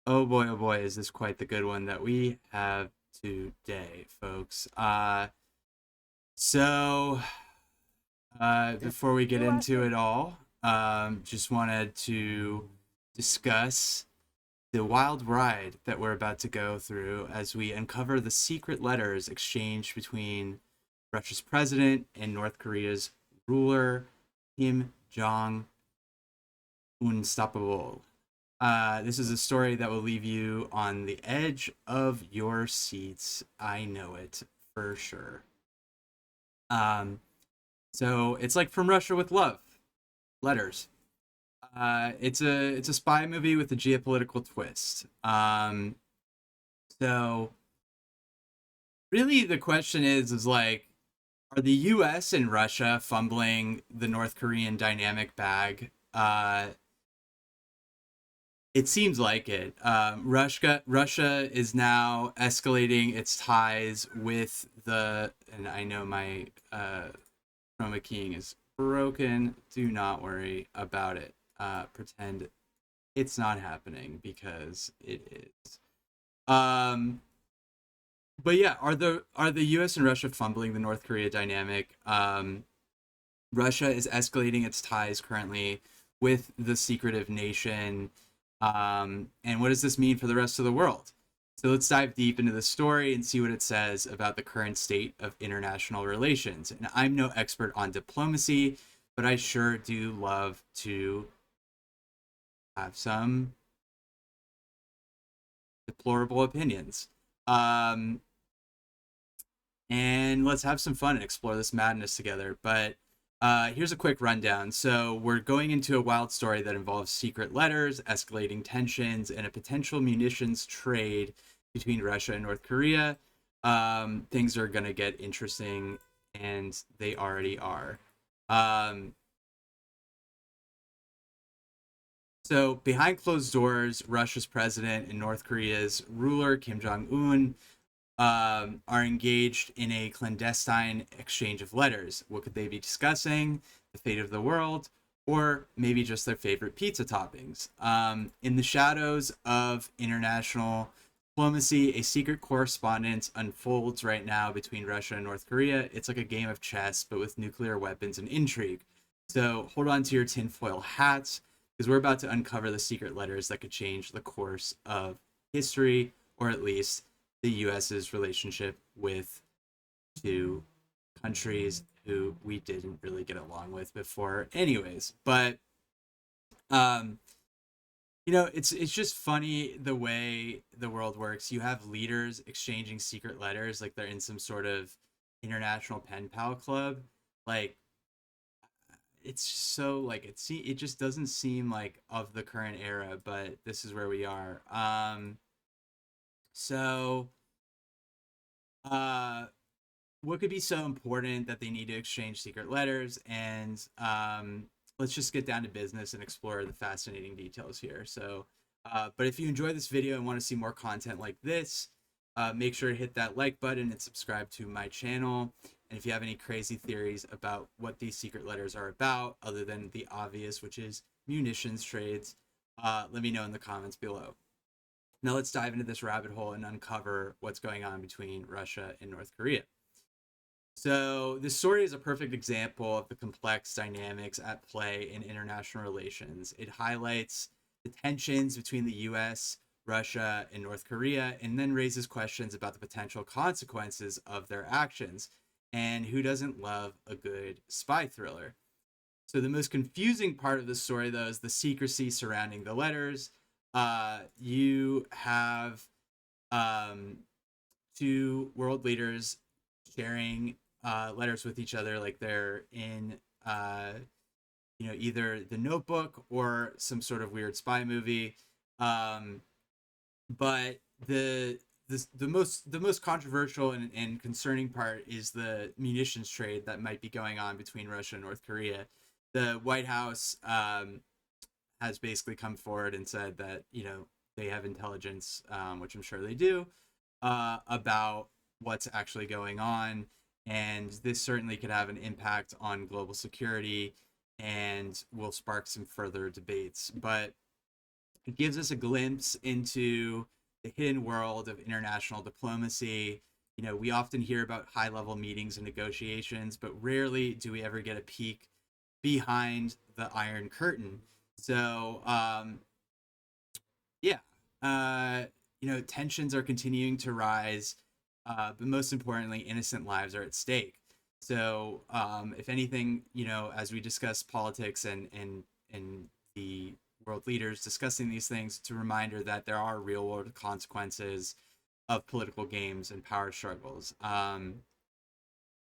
oh boy, is this quite the good one that we have today, folks. So, before we get Who asked into it? it all, just wanted to discuss the wild ride that we're about to go through as we uncover the secret letters exchanged between Russia's president and North Korea's ruler, Kim Jong Unstoppable. This is a story that will leave you on the edge of your seats. I know it for sure. Um, so it's like From Russia with Love, letters. It's a spy movie with a geopolitical twist. So really the question is like, are the U.S. and Russia fumbling the North Korean dynamic bag? It seems like it. Russia is now escalating its ties with and I know my chroma keying is broken. Do not worry about it. Pretend it's not happening because it is. Um, but yeah, are the U.S. and Russia fumbling the North Korea dynamic? Russia is escalating its ties currently with the secretive nation. And what does this mean for the rest of the world? So let's dive deep into the story and see what it says about the current state of international relations. And I'm no expert on diplomacy, but I sure do love to have some deplorable opinions. Um, and let's have some fun and explore this madness together. But here's a quick rundown. So, we're going into a wild story that involves secret letters, escalating tensions, and a potential munitions trade between Russia and North Korea. Things are going to get interesting, and they already are. Um, so, behind closed doors, Russia's president and North Korea's ruler, Kim Jong un, are engaged in a clandestine exchange of letters. What could they be discussing? The fate of the world, or maybe just their favorite pizza toppings. In the shadows of international diplomacy, a secret correspondence unfolds right now between Russia and North Korea. It's like a game of chess, but with nuclear weapons and intrigue. So hold on to your tinfoil hats, because we're about to uncover the secret letters that could change the course of history, or at least the US's relationship with two countries who we didn't really get along with before anyways. But um it's just funny the way the world works. You have leaders exchanging secret letters like they're in some sort of international pen pal club. Like it's so like it just doesn't seem like of the current era, but this is where we are. So uh what could be so important that they need to exchange secret letters? And let's just get down to business and explore the fascinating details here. So but if you enjoy this video and want to see more content like this, make sure to hit that like button and subscribe to my channel. And if you have any crazy theories about what these secret letters are about other than the obvious, which is munitions trades, let me know in the comments below. Now let's dive into this rabbit hole and uncover what's going on between Russia and North Korea. So, this story is a perfect example of the complex dynamics at play in international relations. It highlights the tensions between the US, Russia, and North Korea, and then raises questions about the potential consequences of their actions. And who doesn't love a good spy thriller? So, the most confusing part of the story, though, is the secrecy surrounding the letters. You have um, two world leaders sharing letters with each other, like they're in either the Notebook or some sort of weird spy movie. Um, but the most controversial and concerning part is the munitions trade that might be going on between Russia and North Korea. The White House has basically come forward and said that they have intelligence, which I'm sure they do, about what's actually going on. And this certainly could have an impact on global security and will spark some further debates. But It gives us a glimpse into the hidden world of international diplomacy. We often hear about high level meetings and negotiations, but rarely do we ever get a peek behind the Iron Curtain. So, yeah, uh, tensions are continuing to rise, but most importantly, innocent lives are at stake. So, if anything, as we discuss politics and the world leaders discussing these things, it's a reminder that there are real world consequences of political games and power struggles.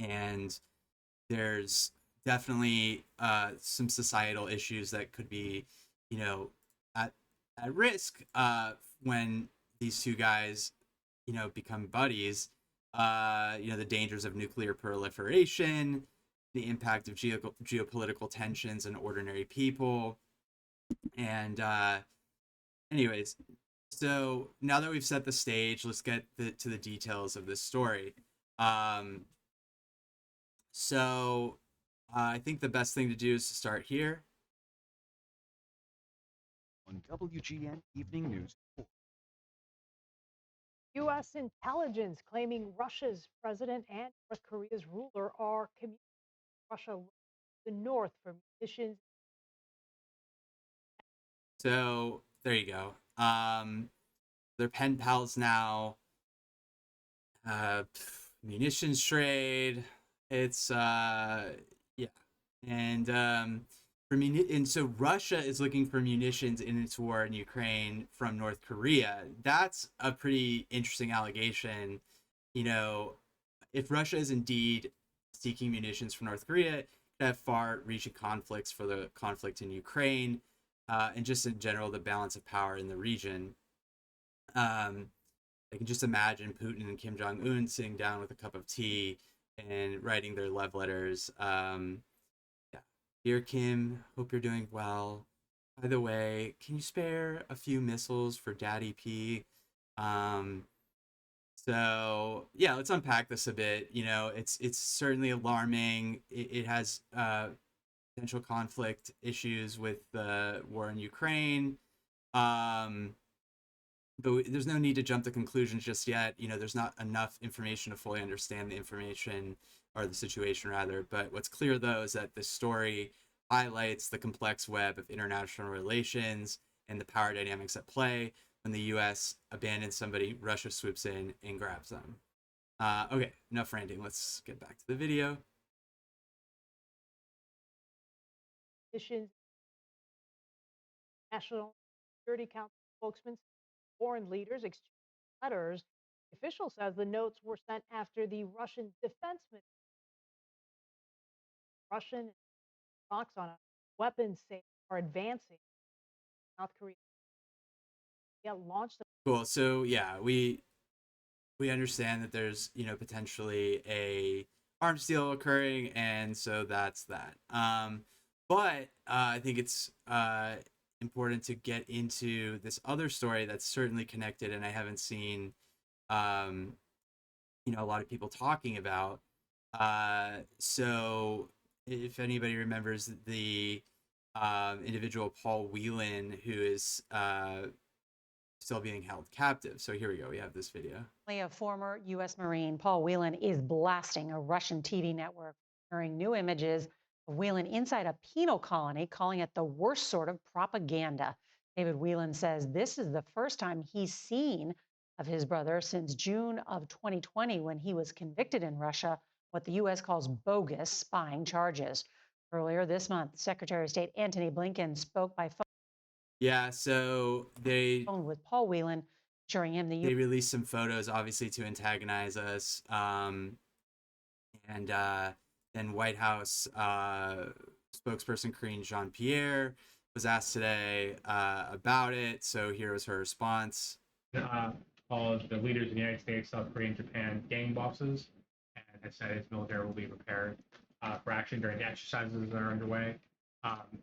And there's definitely some societal issues that could be, you know, at at risk when these two guys, become buddies. The dangers of nuclear proliferation, the impact of geopolitical tensions on ordinary people, and anyways. So now that we've set the stage, let's get to the details of this story. Um, so I think the best thing to do is to start here. On WGN Evening News. U.S. intelligence claiming Russia's president and North Korea's ruler are communicating with Russia the North for munitions. So there you go. They're pen pals now. Uh, Munitions trade. It's yeah, and and so Russia is looking for munitions in its war in Ukraine from North Korea. That's a pretty interesting allegation. You know, if Russia is indeed seeking munitions from North Korea, it could have far-reaching conflicts for the conflict in Ukraine, and just in general the balance of power in the region. Um, I can just imagine Putin and Kim Jong Un sitting down with a cup of tea and writing their love letters. Yeah, dear Kim, hope you're doing well. By the way, can you spare a few missiles for Daddy P? Um, so yeah, let's unpack this a bit. It's certainly alarming. It has potential conflict issues with the war in Ukraine. Um, but there's no need to jump to conclusions just yet. There's not enough information to fully understand the information or the situation rather. But what's clear though is that this story highlights the complex web of international relations and the power dynamics at play. When the U.S. abandons somebody, Russia swoops in and grabs them. Okay, enough ranting. Let's get back to the video. Munitions. National Security Council spokesman foreign leaders exchanged letters. The official says the notes were sent after the Russian defense minister Russian talks on a weapons sale are advancing. South Korea launched. Cool. So yeah, we understand that there's potentially a arms deal occurring, and so that's that. But I think it's important to get into this other story that's certainly connected, and I haven't seen um, a lot of people talking about. So if anybody remembers the individual Paul Whelan, who is still being held captive. So here we go. We have this video. A former U.S. Marine, Paul Whelan, is blasting a Russian TV network, sharing new images of Whelan inside a penal colony, calling it the worst sort of propaganda. David Whelan says this is the first time he's seen of his brother since June of 2020, when he was convicted in Russia, what the U.S. calls bogus spying charges. Earlier this month, Secretary of State Antony Blinken spoke by phone. Yeah, so with Paul Whelan, assuring him they released some photos, obviously to antagonize us, and then White House spokesperson Karine Jean-Pierre was asked today about it. So here was her response. Called the leaders of the United States, South Korea, and Japan gang bosses, and has said its military will be prepared for action during the exercises that are underway.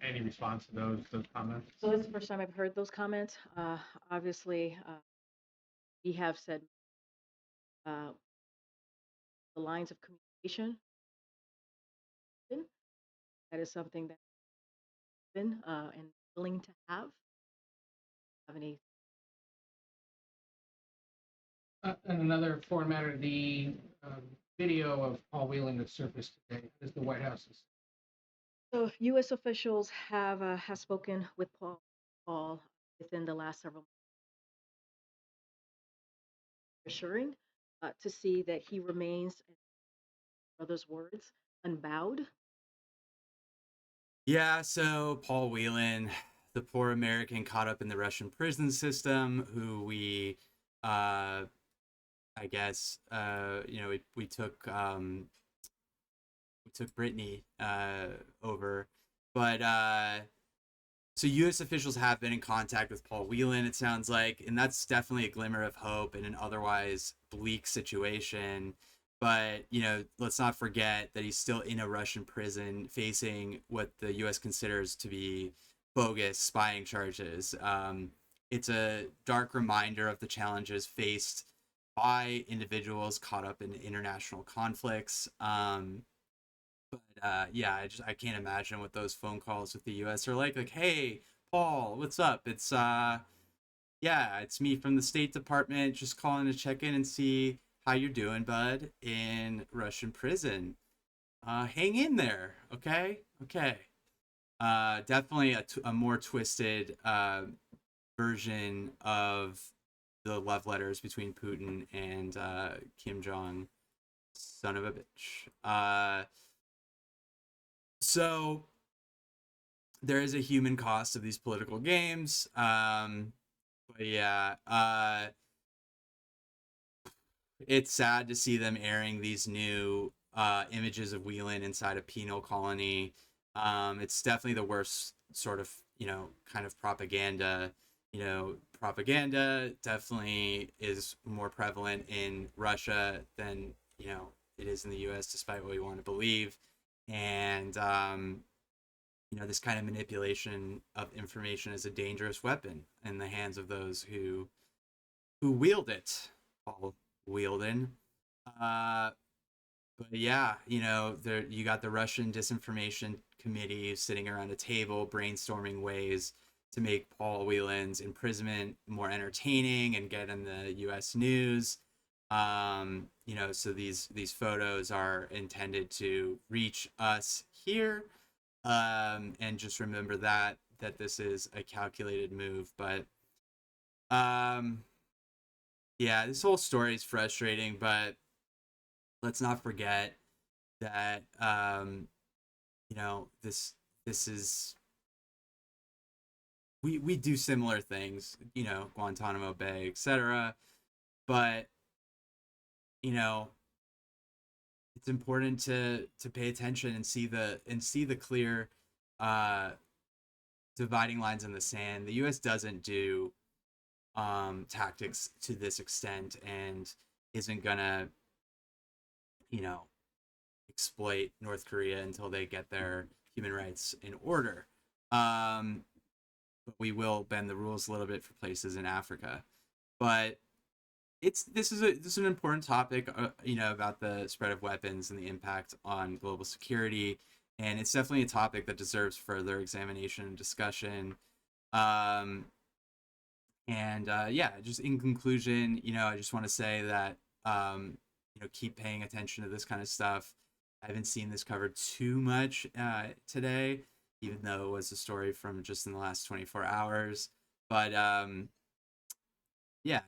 Any response to those comments? So it's the first time I've heard those comments. Obviously, we have said uh, the lines of communication. That is something that been and willing to have. have any? And another foreign matter, the video of Paul Whelan that surfaced today, is the White House's. So U.S. officials have spoken with Paul within the last several months, assuring to see that he remains, in brother's words, unbowed. Yeah, so Paul Whelan, the poor American caught up in the Russian prison system, who I guess, we took Brittany over, but so U.S. officials have been in contact with Paul Whelan, it sounds like, and that's definitely a glimmer of hope in an otherwise bleak situation. But, let's not forget that he's still in a Russian prison facing what the U.S. considers to be bogus spying charges. It's a dark reminder of the challenges faced by individuals caught up in international conflicts. But yeah, I can't imagine what those phone calls with the U.S. are like. Like, hey, Paul, what's up? It's me from the State Department, just calling to check in and see how you're doing, bud, in Russian prison. Hang in there, okay? Okay. Definitely a more twisted version of the love letters between Putin and Kim Jong, son of a bitch. So there is a human cost of these political games. But yeah, it's sad to see them airing these new images of Whelan inside a penal colony. It's definitely the worst sort of, kind of propaganda. Propaganda definitely is more prevalent in Russia than, it is in the US, despite what we want to believe. And, this kind of manipulation of information is a dangerous weapon in the hands of those who wield it. Paul Wielden. But yeah, there you got the Russian disinformation committee sitting around a table brainstorming ways to make Paul Whelan's imprisonment more entertaining and get in the U.S. news. So these photos are intended to reach us here, and just remember that this is a calculated move. But yeah, this whole story is frustrating, but let's not forget that this is we do similar things, Guantanamo Bay, etc. But it's important to pay attention and see the clear dividing lines in the sand. The U.S. doesn't do tactics to this extent and isn't gonna exploit North Korea until they get their human rights in order. But we will bend the rules a little bit for places in Africa. But this is an important topic, about the spread of weapons and the impact on global security, and it's definitely a topic that deserves further examination and discussion. Just in conclusion, I just want to say that keep paying attention to this kind of stuff. I haven't seen this covered too much today, even though it was a story from just in the last 24 hours. But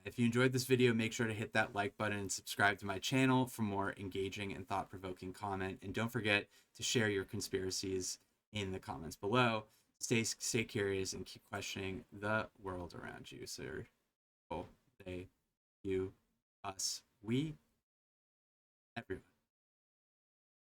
if you enjoyed this video, make sure to hit that like button and subscribe to my channel for more engaging and thought-provoking comment. And don't forget to share your conspiracies in the comments below. Stay curious and keep questioning the world around you. Sir, they, you, us, we, everyone.